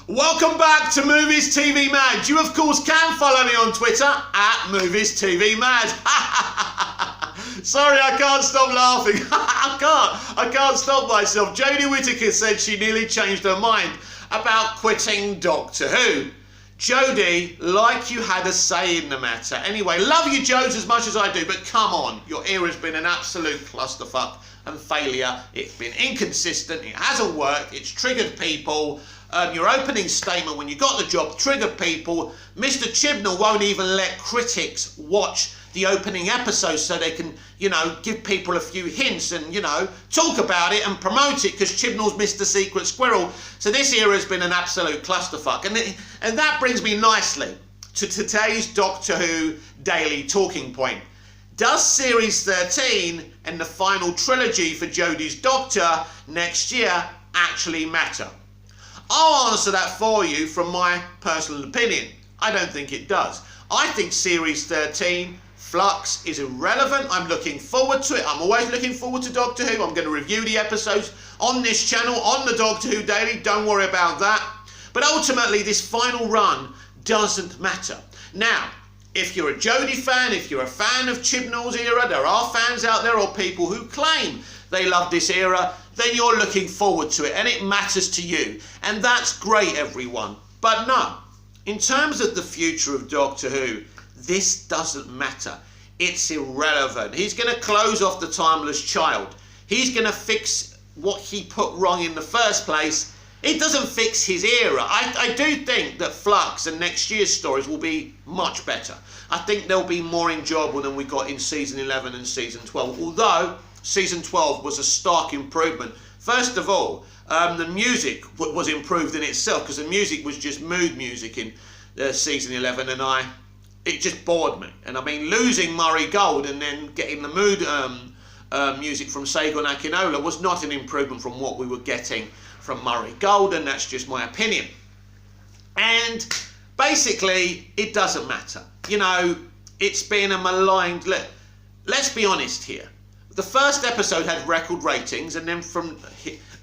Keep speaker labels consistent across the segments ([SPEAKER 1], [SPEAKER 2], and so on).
[SPEAKER 1] Welcome back to Movies TV Mad. You of course can follow me on Twitter at Movies TV Mad. Sorry, I can't stop laughing. I can't stop myself. Jodie Whittaker said she nearly changed her mind about quitting Doctor Who. Jodie, like you had a say in the matter. Anyway, love you, Jodes, as much as I do, but come on. Your era's been an absolute clusterfuck and failure. It's been inconsistent. It hasn't worked. It's triggered people. Your opening statement when you got the job triggered people. Mr. Chibnal won't even let critics watch the opening episode so they can, give people a few hints and, talk about it and promote it because Chibnall's Mr. Secret Squirrel. So this era has been an absolute clusterfuck. And that brings me nicely to today's Doctor Who Daily Talking Point. Does Series 13 and the final trilogy for Jodie's Doctor next year actually matter? I'll answer that for you from my personal opinion. I don't think it does. I think Series 13, Flux, is irrelevant. I'm looking forward to it. I'm always looking forward to Doctor Who. I'm going to review the episodes on this channel, on the Doctor Who Daily. Don't worry about that. But ultimately, this final run doesn't matter. Now, if you're a Jodie fan, if you're a fan of Chibnall's era, there are fans out there or people who claim they love this era, then you're looking forward to it and it matters to you. And that's great, everyone. But no, in terms of the future of Doctor Who, this doesn't matter. It's irrelevant. He's going to close off the Timeless Child. He's going to fix what he put wrong in the first place. It doesn't fix his era. I do think that Flux and next year's stories will be much better. I think they'll be more enjoyable than we got in Season 11 and Season 12. Although Season 12 was a stark improvement. First of all, the music was improved in itself because the music was just mood music in Season 11 and it just bored me. And I mean, losing Murray Gold and then getting the mood music from Segun Akinola was not an improvement from what we were getting from Murray Gold, and that's just my opinion. And basically, it doesn't matter. It's been a maligned... Let's be honest here. The first episode had record ratings, and then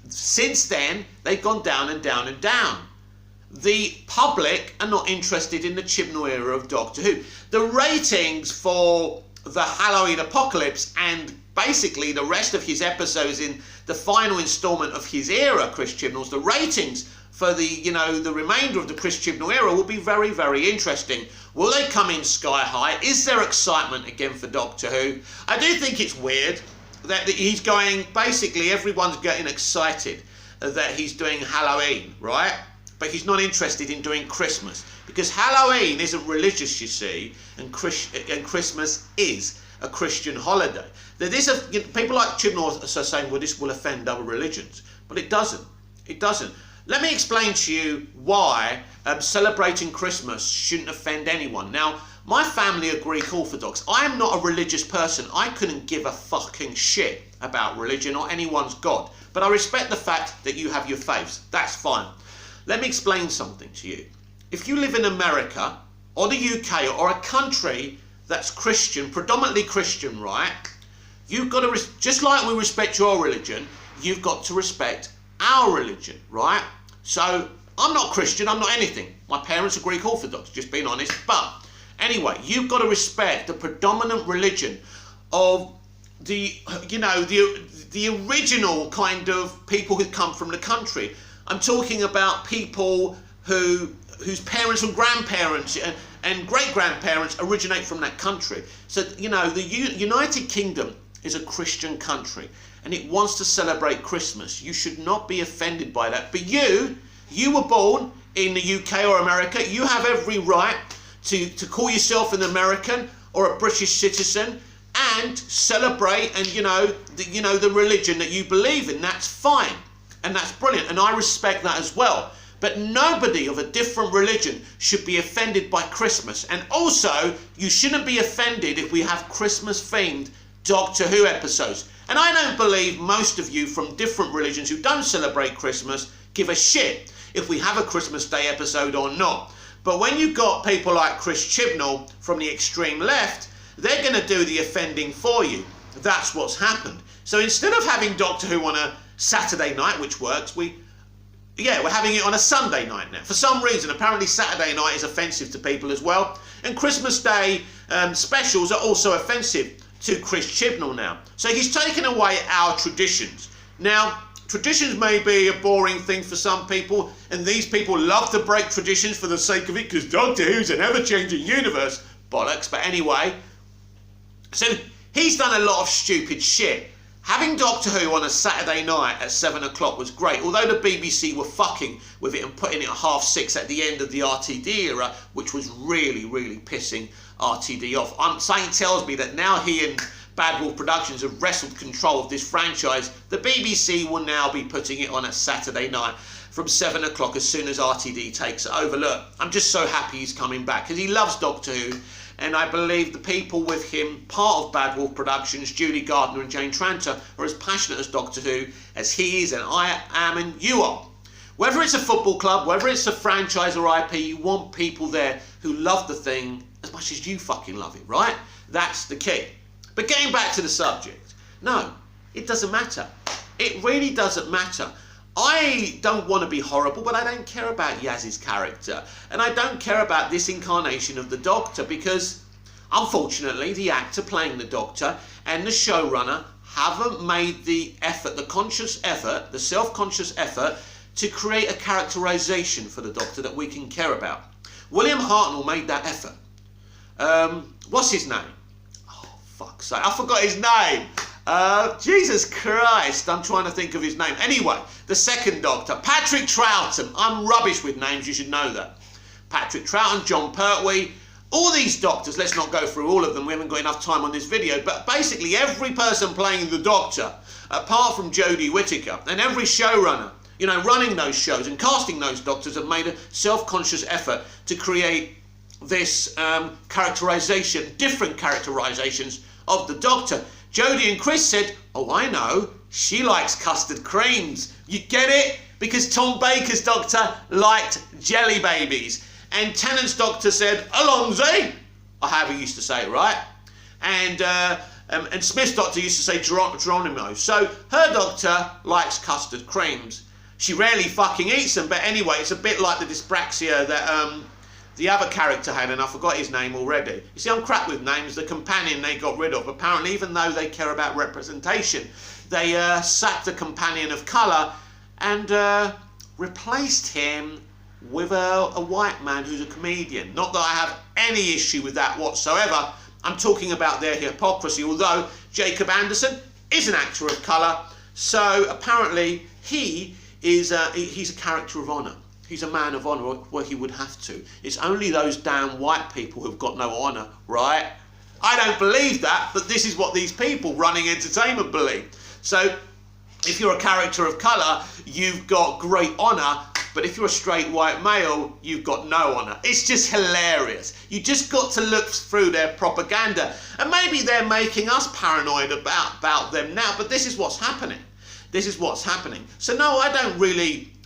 [SPEAKER 1] since then, they've gone down and down and down. The public are not interested in the Chibnall era of Doctor Who. The ratings for the Halloween Apocalypse and basically the rest of his episodes in the final instalment of his era, Chris Chibnall's, the ratings for the remainder of the Chris Chibnall era will be very, very interesting. Will they come in sky high? Is there excitement again for Doctor Who? I do think it's weird that he's going, basically everyone's getting excited that he's doing Halloween, right? But he's not interested in doing Christmas because Halloween isn't religious, you see, and Christmas is a Christian holiday. People like Chibnall are saying, well, this will offend other religions, but it doesn't. It doesn't. Let me explain to you why celebrating Christmas shouldn't offend anyone. Now, my family are Greek Orthodox. I am not a religious person. I couldn't give a fucking shit about religion or anyone's God. But I respect the fact that you have your faiths. That's fine. Let me explain something to you. If you live in America or the UK or a country that's Christian, predominantly Christian, right? You've got to, just like we respect your religion, you've got to respect our religion, right? So, I'm not Christian, I'm not anything. My parents are Greek Orthodox, just being honest. But, anyway, you've got to respect the predominant religion of the original kind of people who come from the country. I'm talking about people whose parents and grandparents and great-grandparents originate from that country. So, the United Kingdom is a Christian country and it wants to celebrate Christmas. You should not be offended by that. But you were born in the UK or America. You have every right to call yourself an American or a British citizen and celebrate and, the religion that you believe in. That's fine. And that's brilliant. And I respect that as well. But nobody of a different religion should be offended by Christmas. And also, you shouldn't be offended if we have Christmas-themed Doctor Who episodes. And I don't believe most of you from different religions who don't celebrate Christmas give a shit if we have a Christmas Day episode or not. But when you've got people like Chris Chibnall from the extreme left, they're going to do the offending for you. That's what's happened. So instead of having Doctor Who on a Saturday night, which works, Yeah, we're having it on a Sunday night now. For some reason, apparently Saturday night is offensive to people as well. And Christmas Day specials are also offensive to Chris Chibnal now. So he's taken away our traditions. Now, traditions may be a boring thing for some people, and these people love to break traditions for the sake of it, because Doctor Who's an ever-changing universe. Bollocks. But anyway, so he's done a lot of stupid shit. Having Doctor Who on a Saturday night at 7 o'clock was great, although the BBC were fucking with it and putting it at 6:30 at the end of the RTD era, which was really, really pissing RTD off. Something tells me that now he and Bad Wolf Productions have wrestled control of this franchise. The BBC will now be putting it on a Saturday night from 7 o'clock as soon as RTD takes it over. Look, I'm just so happy he's coming back, because he loves Doctor Who. And I believe the people with him, part of Bad Wolf Productions, Julie Gardner and Jane Tranter, are as passionate as Doctor Who as he is and I am and you are. Whether it's a football club, whether it's a franchise or IP, you want people there who love the thing as much as you fucking love it, right? That's the key. But getting back to the subject, no, it doesn't matter. It really doesn't matter. I don't want to be horrible, but I don't care about Yaz's character. And I don't care about this incarnation of the Doctor, because, unfortunately, the actor playing the Doctor and the showrunner haven't made the effort, the conscious effort, the self-conscious effort to create a characterisation for the Doctor that we can care about. William Hartnell made that effort. What's his name? Oh, fuck's sake, I forgot his name. Jesus Christ, I'm trying to think of his name. Anyway, the second Doctor, Patrick Troughton. I'm rubbish with names, you should know that. Patrick Troughton, John Pertwee, all these Doctors, let's not go through all of them, we haven't got enough time on this video, but basically every person playing the Doctor, apart from Jodie Whittaker, and every showrunner, you know, running those shows and casting those Doctors, have made a self-conscious effort to create this characterisation, different characterisations of the Doctor. Jodie and Chris said, oh, I know, she likes custard creams. You get it? Because Tom Baker's Doctor liked jelly babies. And Tennant's Doctor said, Alonzi, or however he used to say it, right? And Smith's Doctor used to say Geronimo. So her Doctor likes custard creams. She rarely fucking eats them, but anyway, it's a bit like the dyspraxia that the other character had, and I forgot his name already. You see, I'm crap with names. The companion they got rid of, apparently, even though they care about representation, they sacked the companion of colour and replaced him with a white man who's a comedian. Not that I have any issue with that whatsoever. I'm talking about their hypocrisy, although Jacob Anderson is an actor of colour, so apparently he's a character of honour. He's a man of honour, well, he would have to. It's only those damn white people who've got no honour, right? I don't believe that, but this is what these people running entertainment believe. So, if you're a character of colour, you've got great honour, but if you're a straight white male, you've got no honour. It's just hilarious. You just got to look through their propaganda. And maybe they're making us paranoid about them now, but this is what's happening. This is what's happening. So no,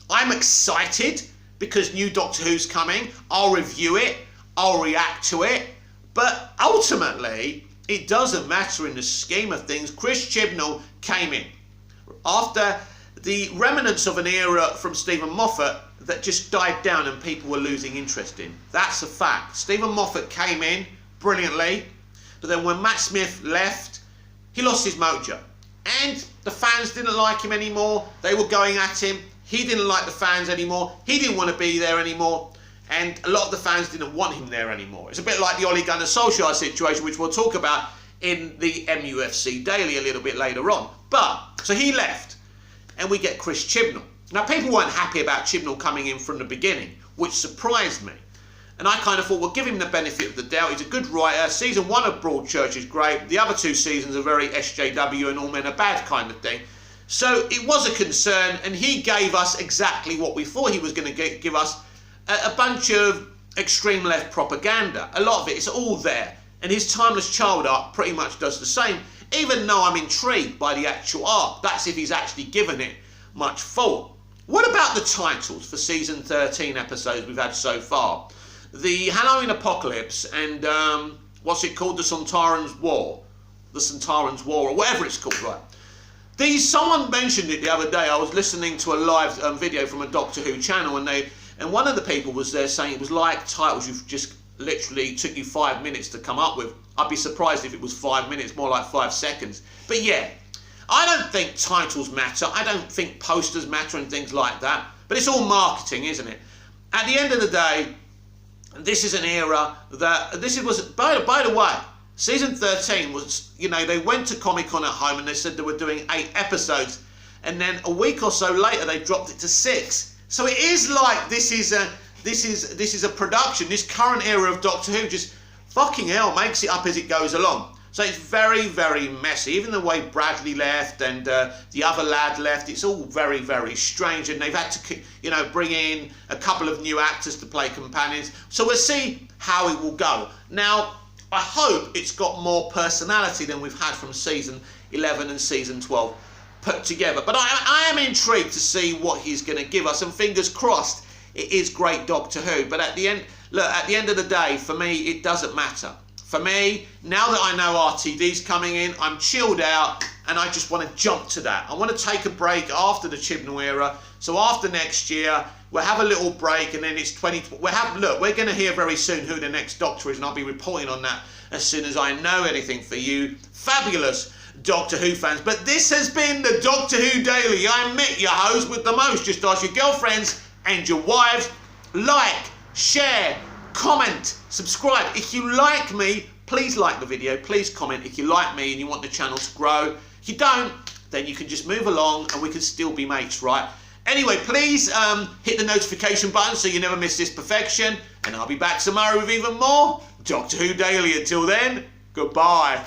[SPEAKER 1] I'm excited because new Doctor Who's coming. I'll review it, I'll react to it, but ultimately, it doesn't matter in the scheme of things. Chris Chibnall came in after the remnants of an era from Stephen Moffat that just died down and people were losing interest in. That's a fact. Stephen Moffat came in brilliantly, but then when Matt Smith left, he lost his mojo. And the fans didn't like him anymore. They were going at him. He didn't like the fans anymore. He didn't want to be there anymore. And a lot of the fans didn't want him there anymore. It's a bit like the Ole Gunnar Solskjaer situation, which we'll talk about in the MUFC Daily a little bit later on. But, so he left. And we get Chris Chibnall. Now, people weren't happy about Chibnall coming in from the beginning, which surprised me. And I kind of thought, well, give him the benefit of the doubt. He's a good writer. Season 1 of Broadchurch is great. The other 2 seasons are very SJW and all men are bad kind of thing. So it was a concern, and he gave us exactly what we thought he was going to give us, a bunch of extreme left propaganda. A lot of it is all there. And his Timeless Child art pretty much does the same, even though I'm intrigued by the actual art. That's if he's actually given it much thought. What about the titles for season 13 episodes we've had so far? The Halloween Apocalypse and what's it called? The Sontaran's War. The Sontaran's War, or whatever it's called, right? Someone mentioned it the other day. I was listening to a live video from a Doctor Who channel, and one of the people was there saying it was like titles you've just literally took you 5 minutes to come up with. I'd be surprised if it was 5 minutes, more like 5 seconds. But yeah, I don't think titles matter. I don't think posters matter and things like that. But it's all marketing, isn't it? At the end of the day, this is an era that by the way, season 13 was, you know, they went to Comic-Con at home and they said they were doing 8 episodes, and then a week or so later they dropped it to 6. So it is like this is a production. This current era of Doctor Who just fucking hell makes it up as it goes along. So it's very, very messy. Even the way Bradley left and the other lad left, it's all very, very strange. And they've had to, you know, bring in a couple of new actors to play companions. So we'll see how it will go. Now, I hope it's got more personality than we've had from season 11 and season 12 put together. But I am intrigued to see what he's going to give us. And fingers crossed, it is great Doctor Who. But at the end, look, at the end of the day, for me, it doesn't matter. For me, now that I know RTD's coming in, I'm chilled out and I just want to jump to that. I want to take a break after the Chibnal era. So after next year, we'll have a little break and then it's 20... Look, we're going to hear very soon who the next Doctor is and I'll be reporting on that as soon as I know anything for you fabulous Doctor Who fans. But this has been the Doctor Who Daily. I'm Mick, your host with the most. Just ask your girlfriends and your wives. Like, share, comment, subscribe. If you like me, please like the video, please comment if you like me and you want the channel to grow. If you don't, then you can just move along and we can still be mates, right? Anyway, please hit the notification button so you never miss this perfection, and I'll be back tomorrow with even more Doctor Who Daily. Until then, goodbye.